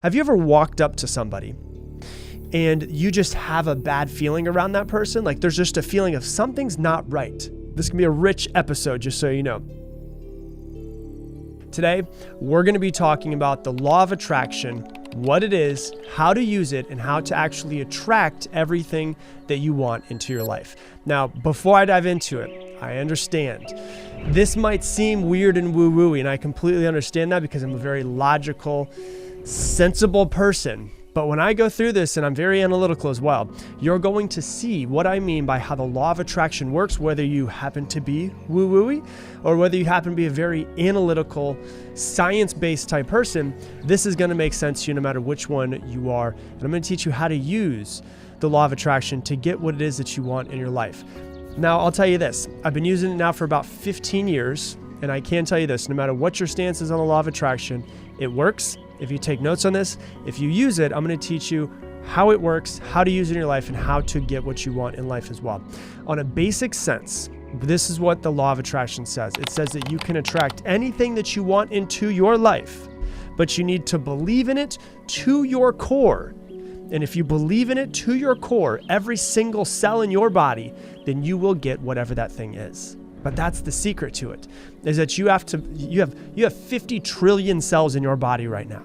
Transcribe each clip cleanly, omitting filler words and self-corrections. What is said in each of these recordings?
Have you ever walked up to somebody and you just have a bad feeling around that person? Like there's just a feeling of something's not right. This can be a rich episode, just so you know. Today, we're going to be talking about the law of attraction, what it is, how to use it, and how to actually attract everything that you want into your life. Now, before I dive into it, I understand this might seem weird and woo-woo-y, and I completely understand that because I'm a very logical, sensible person. But when I go through this, and I'm very analytical as well, you're going to see what I mean by how the law of attraction works, whether you happen to be woo-woo-y or whether you happen to be a very analytical, science-based type person. This is going to make sense to you no matter which one you are. And I'm going to teach you how to use the law of attraction to get what it is that you want in your life. Now, I'll tell you this. I've been using it now for about 15 years, and I can tell you this. No matter what your stance is on the law of attraction, it works. If you take notes on this, if you use it, I'm going to teach you how it works, how to use it in your life, and how to get what you want in life as well. On a basic sense, this is what the law of attraction says. It says that you can attract anything that you want into your life, but you need to believe in it to your core. And if you believe in it to your core, every single cell in your body, then you will get whatever that thing is. But that's the secret to it, is that you have 50 trillion cells in your body right now,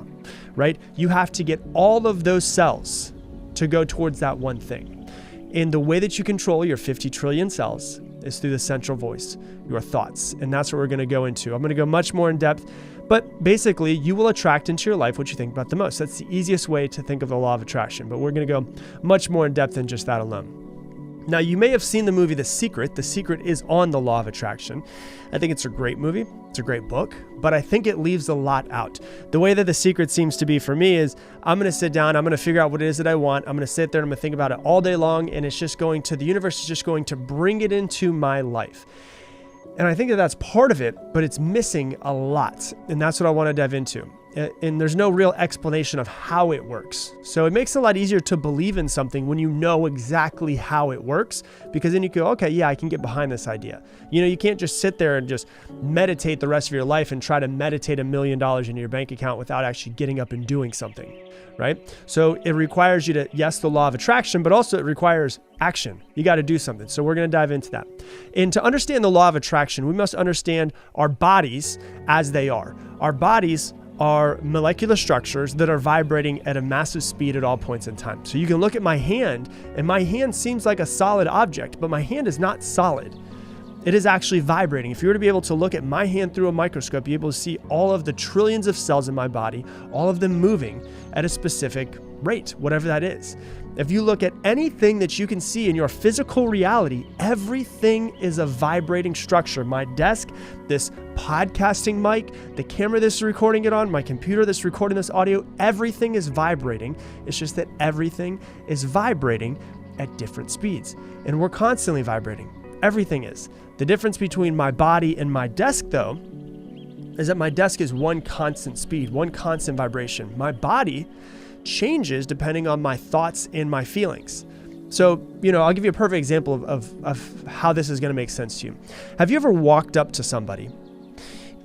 right? You have to get all of those cells to go towards that one thing. And the way that you control your 50 trillion cells is through the central voice, your thoughts. And that's what we're going to go into. I'm going to go much more in depth, but basically you will attract into your life what you think about the most. That's the easiest way to think of the law of attraction, but we're going to go much more in depth than just that alone. Now, you may have seen the movie The Secret. The Secret is on the law of attraction. I think it's a great movie. It's a great book, but I think it leaves a lot out. The way that The Secret seems to be for me is I'm going to sit down, I'm going to figure out what it is that I want. I'm going to sit there and I'm going to think about it all day long, and it's just the universe is just going to bring it into my life. And I think that that's part of it, but it's missing a lot. And that's what I want to dive into. And there's no real explanation of how it works. So it makes it a lot easier to believe in something when you know exactly how it works, because then you go, okay, yeah, I can get behind this idea. You know, you can't just sit there and just meditate the rest of your life and try to meditate $1 million into your bank account without actually getting up and doing something, right? So it requires you to, yes, the law of attraction, but also it requires action. You got to do something. So we're going to dive into that. And to understand the law of attraction, we must understand our bodies as they are. Our bodies are molecular structures that are vibrating at a massive speed at all points in time. So you can look at my hand, and my hand seems like a solid object, but my hand is not solid. It is actually vibrating. If you were to be able to look at my hand through a microscope, you'd be able to see all of the trillions of cells in my body, all of them moving at a specific rate, whatever that is. If you look at anything that you can see in your physical reality, everything is a vibrating structure. My desk, this podcasting mic, the camera this is recording it on, my computer that's recording this audio, everything is vibrating. It's just that everything is vibrating at different speeds. And we're constantly vibrating. Everything is. The difference between my body and my desk, though, is that my desk is one constant speed, one constant vibration. My body changes depending on my thoughts and my feelings. So, I'll give you a perfect example of how this is going to make sense to you. Have you ever walked up to somebody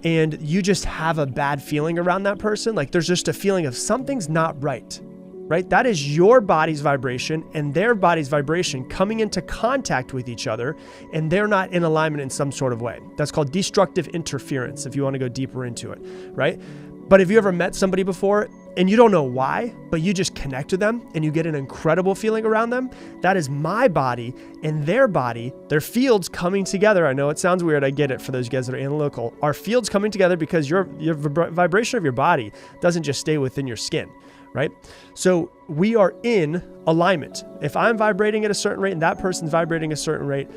and you just have a bad feeling around that person? Like there's just a feeling of something's not right? That is your body's vibration and their body's vibration coming into contact with each other, and they're not in alignment in some sort of way. That's called destructive interference, if you want to go deeper into it, right? But have you ever met somebody before and you don't know why, but you just connect with them and you get an incredible feeling around them? That is my body and their body, their fields coming together. I know it sounds weird. I get it for those guys that are analytical. Our fields coming together because your vibration of your body doesn't just stay within your skin, right? So we are in alignment. If I'm vibrating at a certain rate and that person's vibrating a certain rate,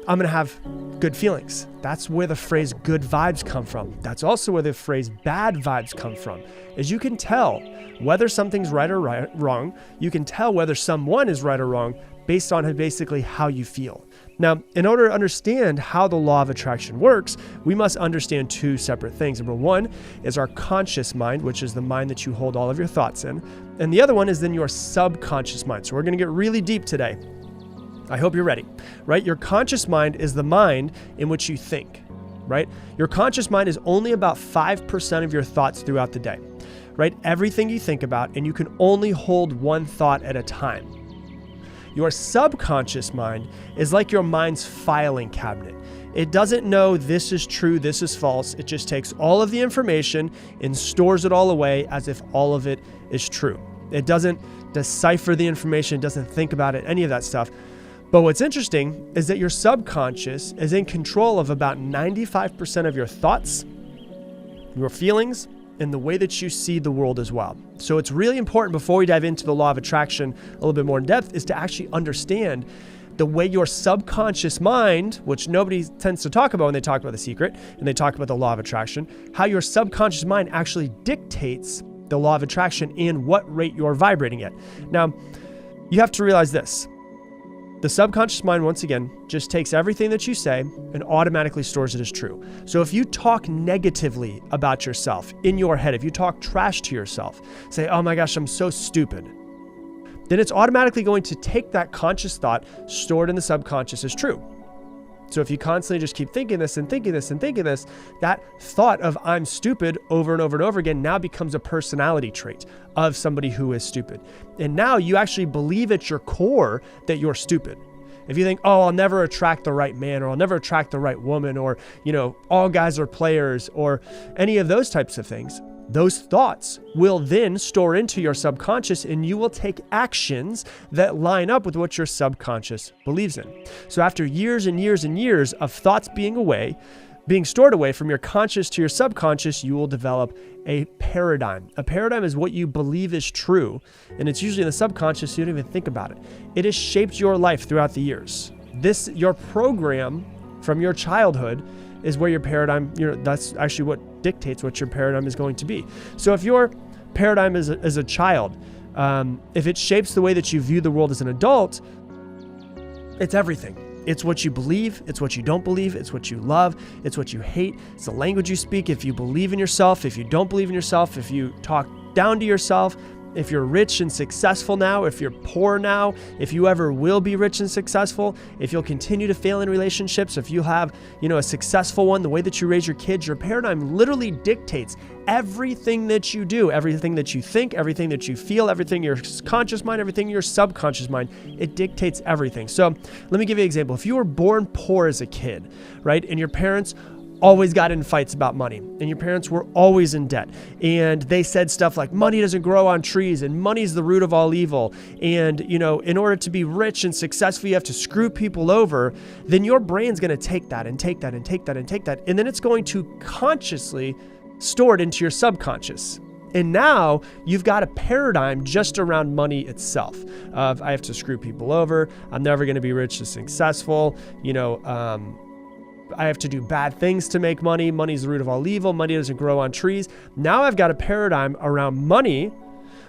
I'm going to have good feelings. That's where the phrase good vibes come from. That's also where the phrase bad vibes come from. As you can tell whether something's right or wrong, you can tell whether someone is right or wrong based on basically how you feel. Now, in order to understand how the law of attraction works, we must understand two separate things. Number one is our conscious mind, which is the mind that you hold all of your thoughts in. And the other one is then your subconscious mind. So we're going to get really deep today. I hope you're ready, right? Your conscious mind is the mind in which you think, right? Your conscious mind is only about 5% of your thoughts throughout the day, Write everything you think about, and you can only hold one thought at a time. Your subconscious mind is like your mind's filing cabinet. It doesn't know this is true, this is false. It just takes all of the information and stores it all away as if all of it is true. It doesn't decipher the information, doesn't think about it, any of that stuff. But what's interesting is that your subconscious is in control of about 95% of your thoughts, your feelings, and the way that you see the world as well. So it's really important, before we dive into the law of attraction a little bit more in depth, is to actually understand the way your subconscious mind, which nobody tends to talk about when they talk about The Secret and they talk about the law of attraction, how your subconscious mind actually dictates the law of attraction and what rate you're vibrating at. Now, you have to realize this. The subconscious mind, once again, just takes everything that you say and automatically stores it as true. So if you talk negatively about yourself in your head, if you talk trash to yourself, say, oh my gosh, I'm so stupid, then it's automatically going to take that conscious thought stored in the subconscious as true. So if you constantly just keep thinking this and thinking this and thinking this, that thought of I'm stupid over and over and over again now becomes a personality trait of somebody who is stupid. And now you actually believe at your core that you're stupid. If you think, oh, I'll never attract the right man, or I'll never attract the right woman, or, all guys are players, or any of those types of things, those thoughts will then store into your subconscious, and you will take actions that line up with what your subconscious believes in. So after years and years and years of thoughts being stored away from your conscious to your subconscious, you will develop a paradigm. A paradigm is what you believe is true, and it's usually in the subconscious, so you don't even think about it. It has shaped your life throughout the years. Your program from your childhood is where your paradigm, that's actually what dictates what your paradigm is going to be. So if your paradigm is a child, if it shapes the way that you view the world as an adult, it's everything. It's what you believe, it's what you don't believe, it's what you love, it's what you hate, it's the language you speak, if you believe in yourself, if you don't believe in yourself, if you talk down to yourself, if you're rich and successful now, if you're poor now, if you ever will be rich and successful, if you'll continue to fail in relationships, if you have, a successful one, the way that you raise your kids, your paradigm literally dictates everything that you do, everything that you think, everything that you feel, everything your conscious mind, everything your subconscious mind. It dictates everything. So let me give you an example. If you were born poor as a kid, right, and your parents always got in fights about money, and your parents were always in debt, and they said stuff like money doesn't grow on trees, and money's the root of all evil, and in order to be rich and successful you have to screw people over, then your brain's going to take that and take that and take that and take that, and then it's going to consciously store it into your subconscious. And now you've got a paradigm just around money itself of I have to screw people over, I'm never going to be rich and successful, I have to do bad things to make money. Money's the root of all evil. Money doesn't grow on trees. Now I've got a paradigm around money,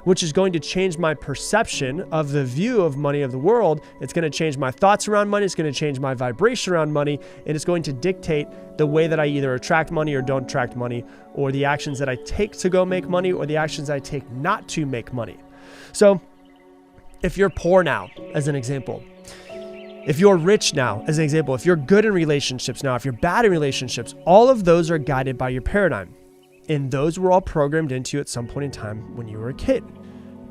which is going to change my perception of the view of money of the world. It's going to change my thoughts around money. It's going to change my vibration around money. And it's going to dictate the way that I either attract money or don't attract money, or the actions that I take to go make money, or the actions I take not to make money. So if you're poor now, as an example, if you're rich now, as an example, if you're good in relationships now, if you're bad in relationships, all of those are guided by your paradigm. And those were all programmed into you at some point in time when you were a kid.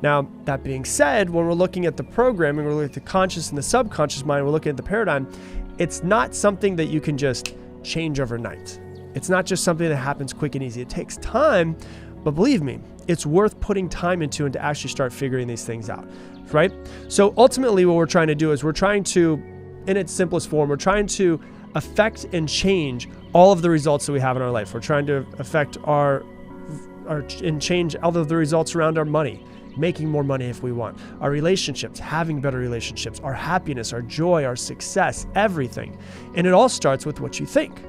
Now, that being said, when we're looking at the programming, we're looking at the conscious and the subconscious mind, we're looking at the paradigm, it's not something that you can just change overnight. It's not just something that happens quick and easy. It takes time, but believe me, it's worth putting time into and to actually start figuring these things out. Right? So ultimately what we're trying to do is we're trying to, in its simplest form, we're trying to affect and change all of the results that we have in our life. We're trying to affect and change all of the results around our money, making more money if we want, our relationships, having better relationships, our happiness, our joy, our success, everything. And it all starts with what you think.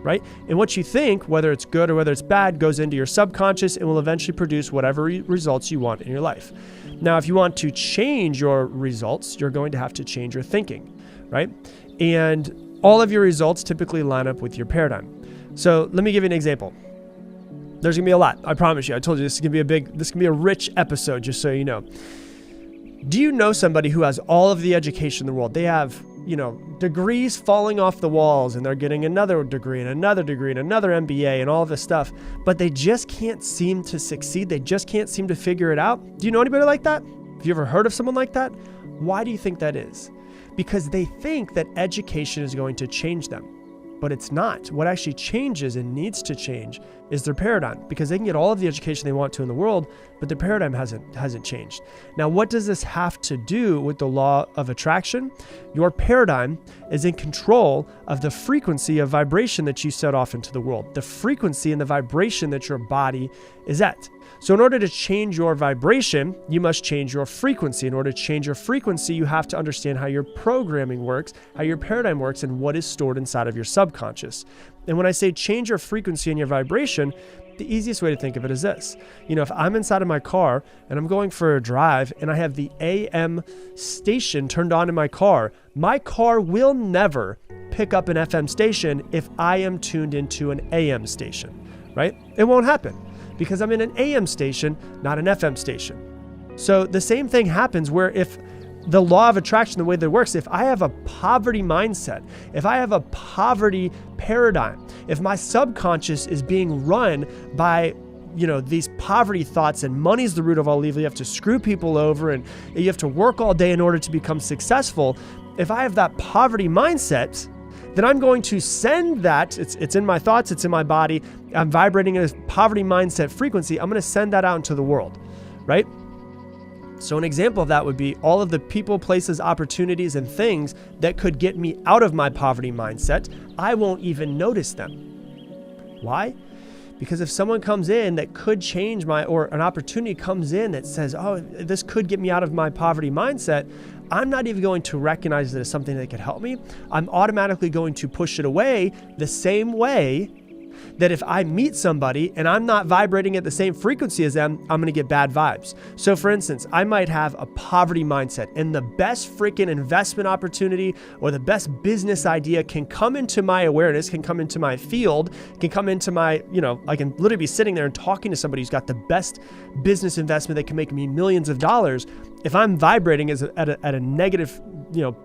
Right? And what you think, whether it's good or whether it's bad, goes into your subconscious and will eventually produce whatever results you want in your life. Now, if you want to change your results, you're going to have to change your thinking, right? And all of your results typically line up with your paradigm. So let me give you an example. There's gonna be a lot, I promise you. I told you this can be a rich episode, just so you know. Do you know somebody who has all of the education in the world? They have, degrees falling off the walls, and they're getting another degree and another degree and another MBA and all this stuff, but they just can't seem to succeed. They just can't seem to figure it out. Do you know anybody like that? Have you ever heard of someone like that? Why do you think that is? Because they think that education is going to change them. But it's not. What actually changes and needs to change is their paradigm, because they can get all of the education they want to in the world, but their paradigm hasn't changed. Now, what does this have to do with the law of attraction? Your paradigm is in control of the frequency of vibration that you set off into the world, the frequency and the vibration that your body is at. So in order to change your vibration, you must change your frequency. In order to change your frequency, you have to understand how your programming works, how your paradigm works, and what is stored inside of your subconscious. And when I say change your frequency and your vibration, the easiest way to think of it is this. If I'm inside of my car and I'm going for a drive and I have the AM station turned on in my car will never pick up an FM station if I am tuned into an AM station, right? It won't happen, because I'm in an AM station, not an FM station. So the same thing happens where if the law of attraction, the way that it works, if I have a poverty mindset, if I have a poverty paradigm, if my subconscious is being run by these poverty thoughts, and money's the root of all evil, you have to screw people over and you have to work all day in order to become successful. If I have that poverty mindset, then I'm going to send that, it's in my thoughts, it's in my body, I'm vibrating in a poverty mindset frequency, I'm going to send that out into the world, right? So an example of that would be all of the people, places, opportunities, and things that could get me out of my poverty mindset, I won't even notice them. Why? Because if someone comes in that could change or an opportunity comes in that says, oh, this could get me out of my poverty mindset, I'm not even going to recognize it as something that could help me. I'm automatically going to push it away the same way that if I meet somebody and I'm not vibrating at the same frequency as them, I'm going to get bad vibes. So for instance, I might have a poverty mindset, and the best freaking investment opportunity or the best business idea can come into my awareness, can come into my field, can come into my, I can literally be sitting there and talking to somebody who's got the best business investment that can make me millions of dollars. If I'm vibrating at a negative,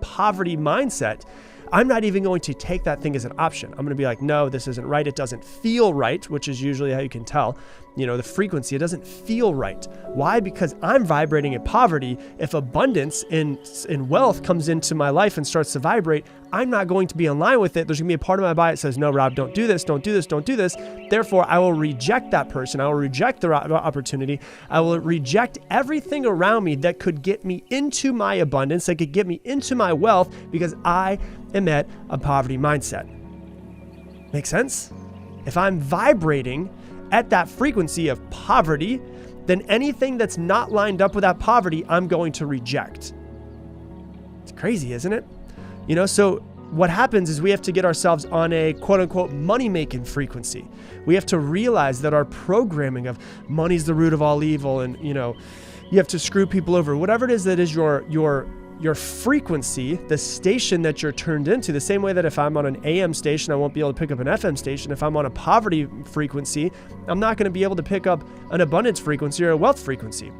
poverty mindset, I'm not even going to take that thing as an option. I'm going to be like, no, this isn't right. It doesn't feel right, which is usually how you can tell, the frequency, it doesn't feel right. Why? Because I'm vibrating in poverty. If abundance in wealth comes into my life and starts to vibrate, I'm not going to be in line with it. There's going to be a part of my body that says, no, Rob, don't do this, don't do this, don't do this. Therefore, I will reject that person. I will reject the opportunity. I will reject everything around me that could get me into my abundance, that could get me into my wealth, because I am at a poverty mindset. Make sense? If I'm vibrating at that frequency of poverty, then anything that's not lined up with that poverty, I'm going to reject. It's crazy, isn't it? So what happens is we have to get ourselves on a quote unquote money-making frequency. We have to realize that our programming of money's the root of all evil, and you have to screw people over, whatever it is that is your frequency, the station that you're turned into, the same way that if I'm on an AM station, I won't be able to pick up an FM station. If I'm on a poverty frequency, I'm not going to be able to pick up an abundance frequency or a wealth frequency.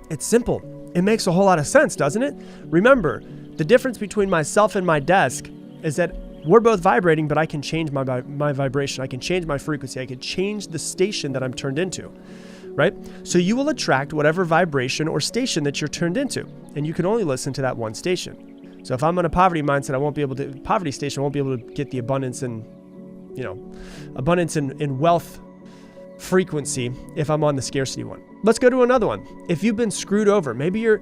It's simple. It makes a whole lot of sense, doesn't it? Remember, the difference between myself and my desk is that we're both vibrating, but I can change my vibration. I can change my frequency. I can change the station that I'm turned into. Right? So you will attract whatever vibration or station that you're turned into, and you can only listen to that one station. So if I'm on a poverty mindset, poverty station, I won't be able to get the abundance and wealth frequency if I'm on the scarcity one. Let's go to another one. If you've been screwed over, maybe your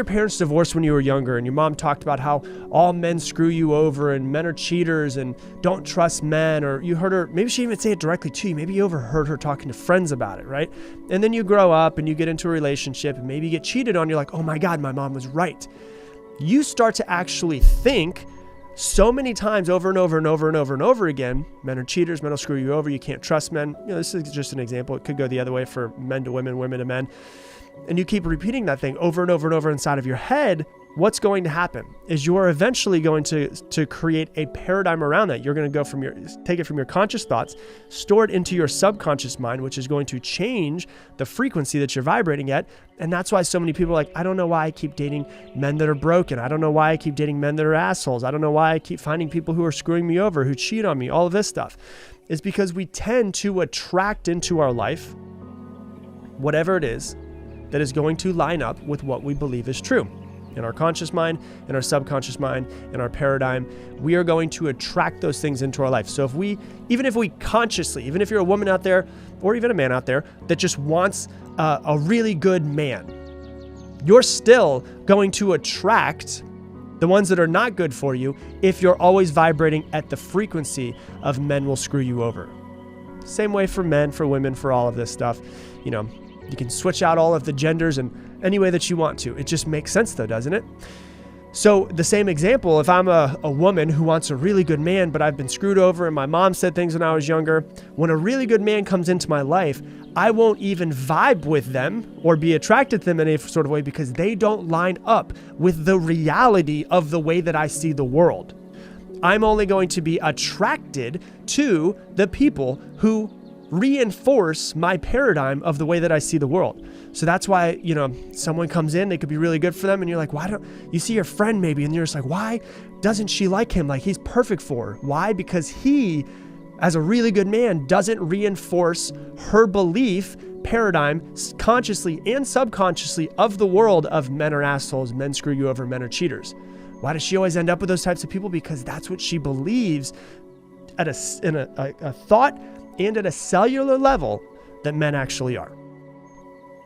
parents divorced when you were younger, and your mom talked about how all men screw you over and men are cheaters and don't trust men, or you heard her, maybe she didn't even say it directly to you, maybe you overheard her talking to friends about it, right? And then you grow up and you get into a relationship and maybe you get cheated on, you're like, oh my God, my mom was right. You start to actually think so many times over and over and over and over and over again, men are cheaters, men will screw you over, you can't trust men. This is just an example. It could go the other way for men to women, women to men. and you keep repeating that thing over and over and over inside of your head, what's going to happen is you are eventually going to create a paradigm around that. You're going to go take it from your conscious thoughts, store it into your subconscious mind, which is going to change the frequency that you're vibrating at. And that's why so many people are like, I don't know why I keep dating men that are broken. I don't know why I keep dating men that are assholes. I don't know why I keep finding people who are screwing me over, who cheat on me, all of this stuff. It's because we tend to attract into our life whatever it is that is going to line up with what we believe is true. In our conscious mind, in our subconscious mind, in our paradigm, we are going to attract those things into our life. So even if we consciously, even if you're a woman out there or even a man out there that just wants a really good man, you're still going to attract the ones that are not good for you if you're always vibrating at the frequency of men will screw you over. Same way for men, for women, for all of this stuff. You can switch out all of the genders and any way that you want to. It just makes sense though, doesn't it? So the same example, if I'm a woman who wants a really good man, but I've been screwed over and my mom said things when I was younger, when a really good man comes into my life, I won't even vibe with them or be attracted to them in any sort of way because they don't line up with the reality of the way that I see the world. I'm only going to be attracted to the people who reinforce my paradigm of the way that I see the world. So that's why, someone comes in, they could be really good for them. And you're like, why don't you see your friend maybe? And you're just like, why doesn't she like him? Like he's perfect for her. Why? Because he, as a really good man, doesn't reinforce her belief paradigm consciously and subconsciously of the world of men are assholes, men screw you over, men are cheaters. Why does she always end up with those types of people? Because that's what she believes in a thought and at a cellular level that men actually are.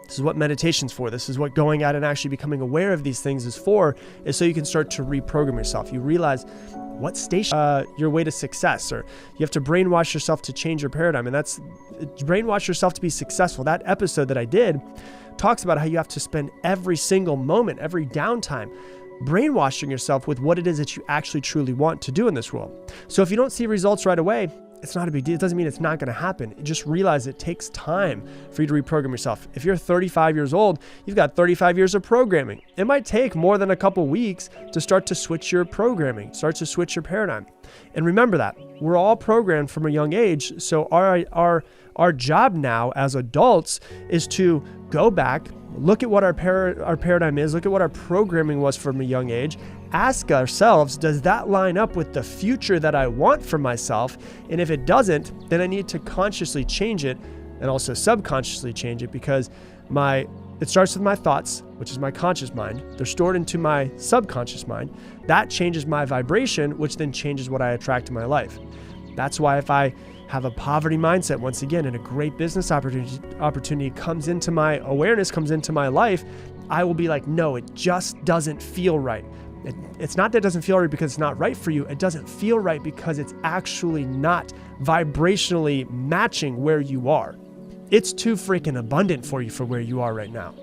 This is what meditation's for. This is what going out and actually becoming aware of these things is for, is so you can start to reprogram yourself. You realize what station your way to success, or you have to brainwash yourself to change your paradigm. And that's brainwash yourself to be successful. That episode that I did talks about how you have to spend every single moment, every downtime, brainwashing yourself with what it is that you actually truly want to do in this world. So if you don't see results right away, it's not a big deal. It doesn't mean it's not going to happen. Just realize it takes time for you to reprogram yourself. If you're 35 years old, you've got 35 years of programming. It might take more than a couple weeks to start to switch your programming, start to switch your paradigm. And remember that we're all programmed from a young age. So our job now as adults is to go back, look at what our paradigm is, look at what our programming was from a young age, ask ourselves, does that line up with the future that I want for myself? And if it doesn't, then I need to consciously change it and also subconsciously change it, because it starts with my thoughts, which is my conscious mind. They're stored into my subconscious mind. That changes my vibration, which then changes what I attract to my life. That's why if I have a poverty mindset, once again, and a great business opportunity comes into my awareness, comes into my life, I will be like, no, it just doesn't feel right. It's not that it doesn't feel right because it's not right for you. It doesn't feel right because it's actually not vibrationally matching where you are. It's too freaking abundant for you for where you are right now.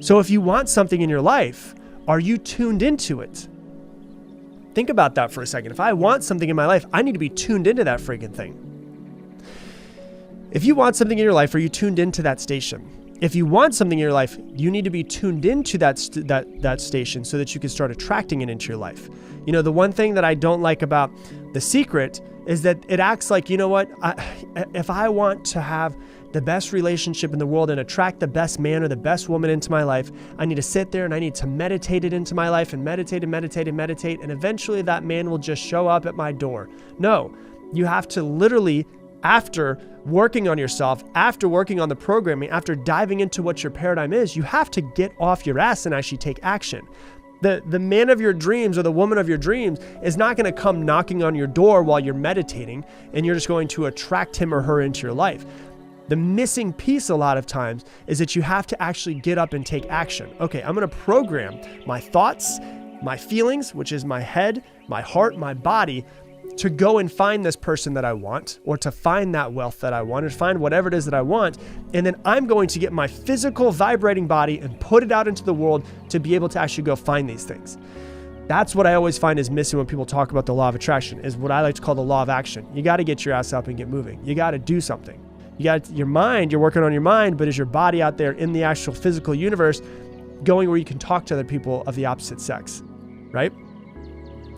So if you want something in your life, are you tuned into it? Think about that for a second. If I want something in my life, I need to be tuned into that freaking thing. If you want something in your life, are you tuned into that station? If you want something in your life, you need to be tuned into that station so that you can start attracting it into your life. The one thing that I don't like about The Secret is that it acts like, if I want to have the best relationship in the world and attract the best man or the best woman into my life, I need to sit there and I need to meditate it into my life and meditate and meditate and meditate, and eventually that man will just show up at my door. No, you have to literally, after working on yourself, after working on the programming, after diving into what your paradigm is, you have to get off your ass and actually take action. The man of your dreams or the woman of your dreams is not going to come knocking on your door while you're meditating and you're just going to attract him or her into your life. The missing piece a lot of times is that you have to actually get up and take action. Okay, I'm going to program my thoughts, my feelings, which is my head, my heart, my body, to go and find this person that I want, or to find that wealth that I want, or to find whatever it is that I want. And then I'm going to get my physical vibrating body and put it out into the world to be able to actually go find these things. That's what I always find is missing when people talk about the law of attraction, is what I like to call the law of action. You got to get your ass up and get moving. You got to do something. You got your mind, you're working on your mind, but is your body out there in the actual physical universe going where you can talk to other people of the opposite sex, right?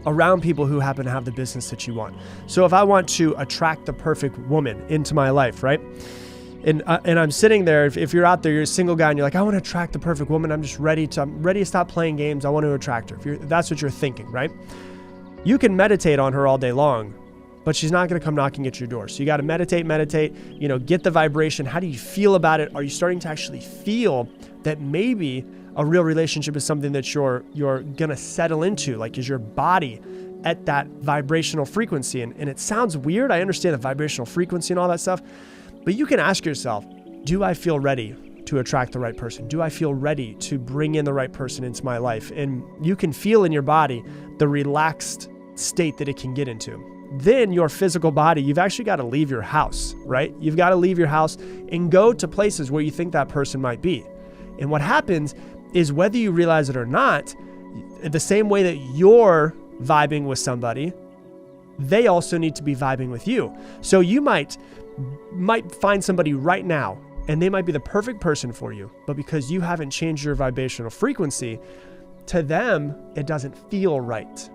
Around people who happen to have the business that you want. So if I want to attract the perfect woman into my life, right? And I'm sitting there, if you're out there, you're a single guy and you're like, I want to attract the perfect woman. I'm ready to stop playing games. I want to attract her. If that's what you're thinking, right? You can meditate on her all day long, but she's not going to come knocking at your door. So you got to meditate, get the vibration. How do you feel about it? Are you starting to actually feel that maybe a real relationship is something that you're going to settle into? Like, is your body at that vibrational frequency? And it sounds weird. I understand the vibrational frequency and all that stuff, but you can ask yourself, do I feel ready to attract the right person? Do I feel ready to bring in the right person into my life? And you can feel in your body the relaxed state that it can get into. Then your physical body, you've actually got to leave your house, right? You've got to leave your house and go to places where you think that person might be. And what happens is, whether you realize it or not, the same way that you're vibing with somebody, they also need to be vibing with you. So you might find somebody right now and they might be the perfect person for you, but because you haven't changed your vibrational frequency, to them, it doesn't feel right.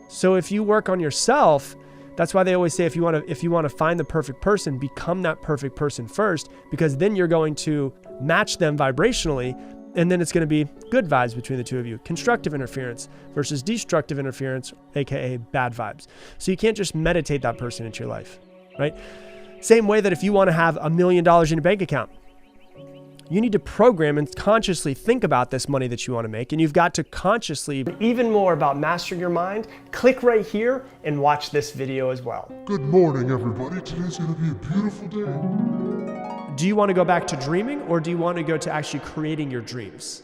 So if you work on yourself, that's why they always say, if you want to find the perfect person, become that perfect person first, because then you're going to match them vibrationally, and then it's going to be good vibes between the two of you. Constructive interference versus destructive interference, aka bad vibes. So you can't just meditate that person into your life, right? Same way that if you want to have $1 million in your bank account, you need to program and consciously think about this money that you want to make, and you've got to consciously. Even more about mastering your mind, click right here and watch this video as well. Good morning, everybody. Today's going to be a beautiful day. Do you want to go back to dreaming, or do you want to go to actually creating your dreams?